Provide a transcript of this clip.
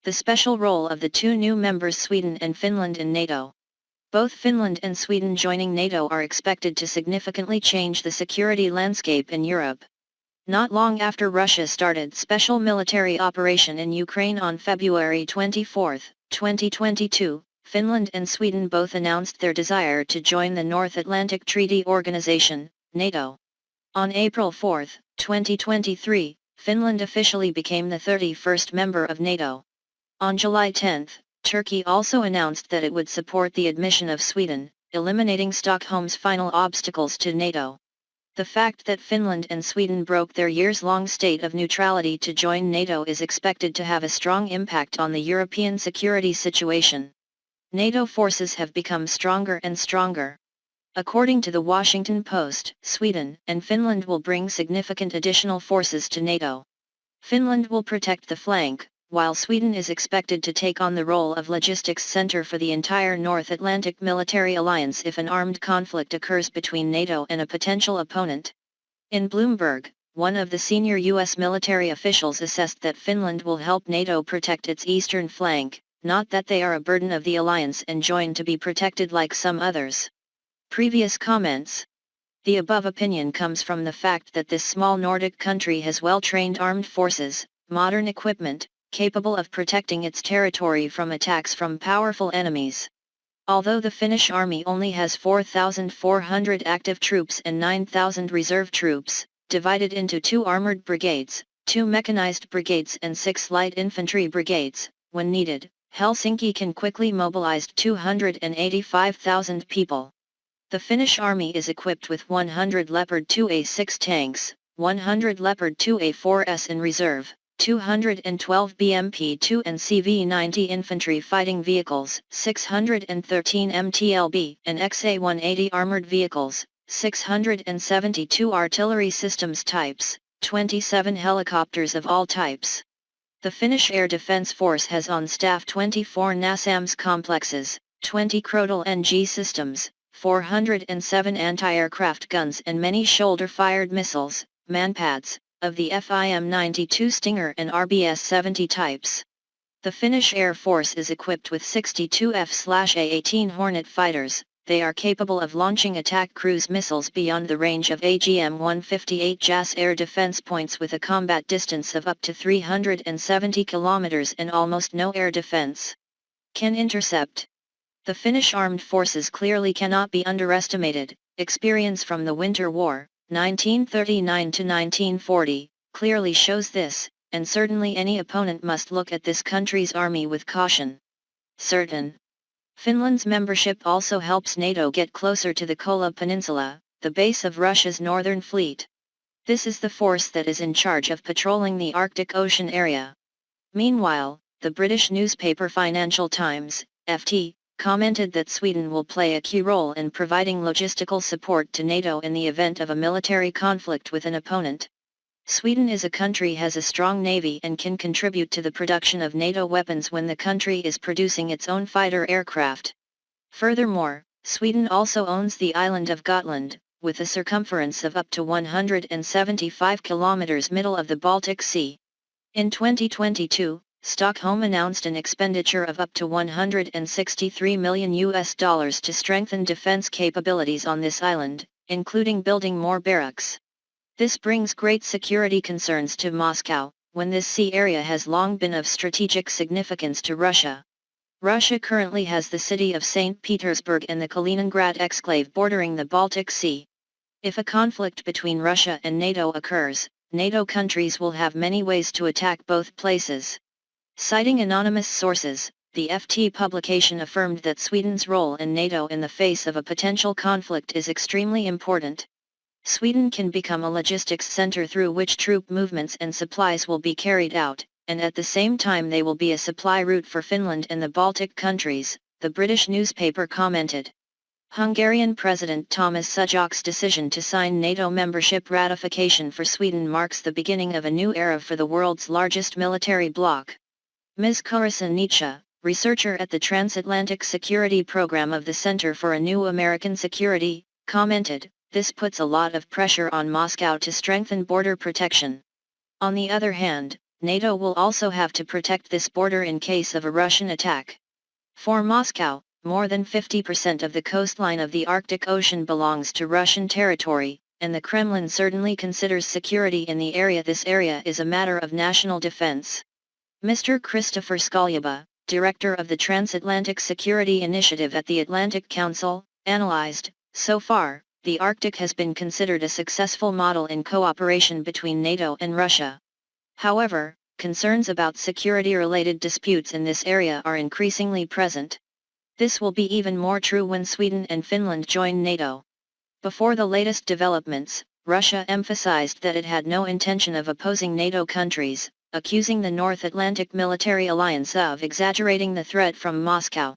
The special role of the two new members Sweden and Finland in NATO. Both Finland and Sweden joining NATO are expected to significantly change the security landscape in Europe. Not long after Russia started special military operation in Ukraine on February 24, 2022, Finland and Sweden both announced their desire to join the North Atlantic Treaty Organization, NATO. On April 4, 2023, Finland officially became the 31st member of NATO. On July 10, Turkey also announced that it would support the admission of Sweden, eliminating Stockholm's final obstacles to NATO. The fact that Finland and Sweden broke their years-long state of neutrality to join NATO is expected to have a strong impact on the European security situation. NATO forces have become stronger and stronger. According to the Washington Post, Sweden and Finland will bring significant additional forces to NATO. Finland will protect the flank, while Sweden is expected to take on the role of logistics center for the entire North Atlantic military alliance if an armed conflict occurs between NATO and a potential opponent. In Bloomberg, one of the senior U.S. military officials assessed that Finland will help NATO protect its eastern flank, not that they are a burden of the alliance and join to be protected like some others. Previous comments. The above opinion comes from the fact that this small Nordic country has well-trained armed forces, modern equipment, capable of protecting its territory from attacks from powerful enemies. Although the Finnish army only has 4,400 active troops and 9,000 reserve troops, divided into 2 armored brigades, 2 mechanized brigades and 6 light infantry brigades, when needed, Helsinki can quickly mobilize 285,000 people. The Finnish army is equipped with 100 Leopard 2A6 tanks, 100 Leopard 2A4S in reserve, 212 BMP-2 and CV-90 infantry fighting vehicles, 613 MTLB and XA-180 armored vehicles, 672 artillery systems types, 27 helicopters of all types. The Finnish Air Defence Force has on staff 24 NASAMS complexes, 20 Krotal NG systems, 407 anti-aircraft guns and many shoulder-fired missiles, manpads, of the FIM-92 Stinger and RBS-70 types. The Finnish Air Force is equipped with 62 F/A-18 Hornet fighters. They are capable of launching attack cruise missiles beyond the range of AGM-158 JAS air defense points with a combat distance of up to 370 kilometers and almost no air defense. Can intercept. The Finnish armed forces clearly cannot be underestimated. Experience from the Winter War, 1939 to 1940, clearly shows this, and certainly any opponent must look at this country's army with caution. Certain. Finland's membership also helps NATO get closer to the Kola Peninsula, the base of Russia's northern fleet. This is the force that is in charge of patrolling the Arctic Ocean area. Meanwhile, the British newspaper Financial Times, FT, commented that Sweden will play a key role in providing logistical support to NATO in the event of a military conflict with an opponent. Sweden as a country has a strong navy and can contribute to the production of NATO weapons when the country is producing its own fighter aircraft. Furthermore, Sweden also owns the island of Gotland, with a circumference of up to 175 kilometers middle of the Baltic Sea. In 2022, Stockholm announced an expenditure of up to $163 million to strengthen defense capabilities on this island, including building more barracks. This brings great security concerns to Moscow, when this sea area has long been of strategic significance to Russia. Russia currently has the city of St. Petersburg and the Kaliningrad exclave bordering the Baltic Sea. If a conflict between Russia and NATO occurs, NATO countries will have many ways to attack both places. Citing anonymous sources, the FT publication affirmed that Sweden's role in NATO in the face of a potential conflict is extremely important. Sweden can become a logistics center through which troop movements and supplies will be carried out, and at the same time they will be a supply route for Finland and the Baltic countries, the British newspaper commented. Hungarian President Thomas Suchok's decision to sign NATO membership ratification for Sweden marks the beginning of a new era for the world's largest military bloc. Ms. Carissa Nietzsche, researcher at the Transatlantic Security Program of the Center for a New American Security, commented, "This puts a lot of pressure on Moscow to strengthen border protection." On the other hand, NATO will also have to protect this border in case of a Russian attack. For Moscow, more than 50% of the coastline of the Arctic Ocean belongs to Russian territory, and the Kremlin certainly considers security in the area. This area is a matter of national defense. Mr. Christopher Skalyaба, director of the Transatlantic Security Initiative at the Atlantic Council, analyzed, so far, the Arctic has been considered a successful model in cooperation between NATO and Russia. However, concerns about security-related disputes in this area are increasingly present. This will be even more true when Sweden and Finland join NATO. Before the latest developments, Russia emphasized that it had no intention of opposing NATO countries, accusing the North Atlantic Military Alliance of exaggerating the threat from Moscow.